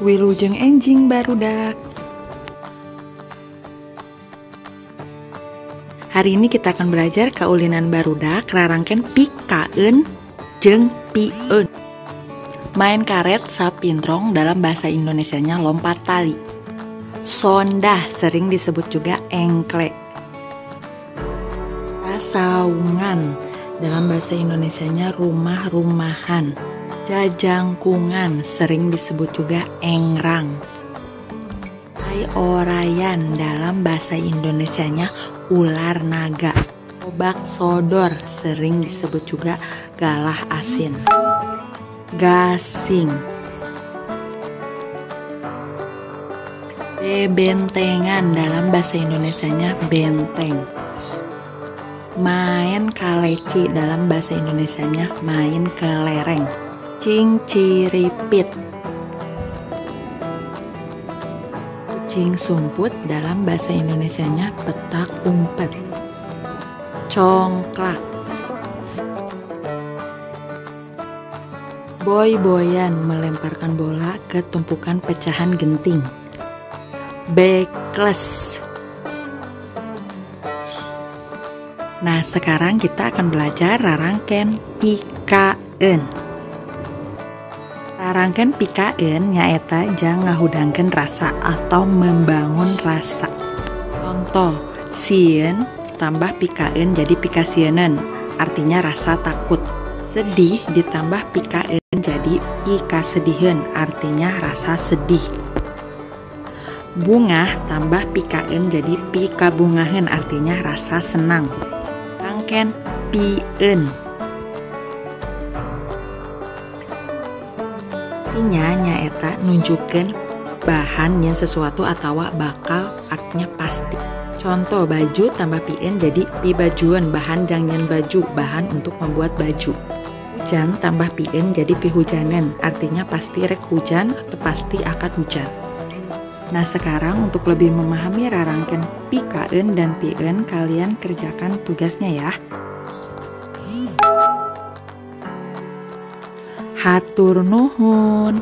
Wilujeng enjing barudak. Hari ini kita akan belajar kaulinan barudak rarangkeun pikaeun jeung pieun. Main karet sapintrong dalam bahasa Indonesianya lompat tali. Sondah sering disebut juga engklek. Saungan dalam bahasa Indonesianya rumah-rumahan. Jajangkungan sering disebut juga engrang. Orayan dalam bahasa Indonesianya ular naga. Obak sodor sering disebut juga galah asin. Gasing. Bebentengan dalam bahasa Indonesianya benteng. Main kaleci dalam bahasa Indonesianya main kelereng. Cinciripit. Kucing sumput dalam bahasa Indonesianya petak umpet. Congklak. Boy-boyan melemparkan bola ke tumpukan pecahan genting. Bekles. Nah, sekarang kita akan belajar rarangkeun pikaeun. Rarangkeun pikaeun nyaeta jang ngahudangkeun rasa atau membangun rasa. Contoh, sieun tambah pikaeun jadi pikasieunun, artinya rasa takut. Sedih ditambah pikaeun jadi pikasediheun, artinya rasa sedih. Bunga tambah pikaeun jadi pikabungaheun, artinya rasa senang. Rangkeun pieun. Artinya nyaeta nunjukkeun bahan yang sesuatu atawa bakal artinya pasti. Contoh, baju tambah pieun jadi pibajuan, bahan jangan baju, bahan untuk membuat baju. Hujan tambah pieun jadi pihujanan, artinya pasti rek hujan atau pasti akan hujan. Nah, sekarang untuk lebih memahami rarangkeun pikaeun dan pieun, kalian kerjakan tugasnya ya. Hatur nuhun.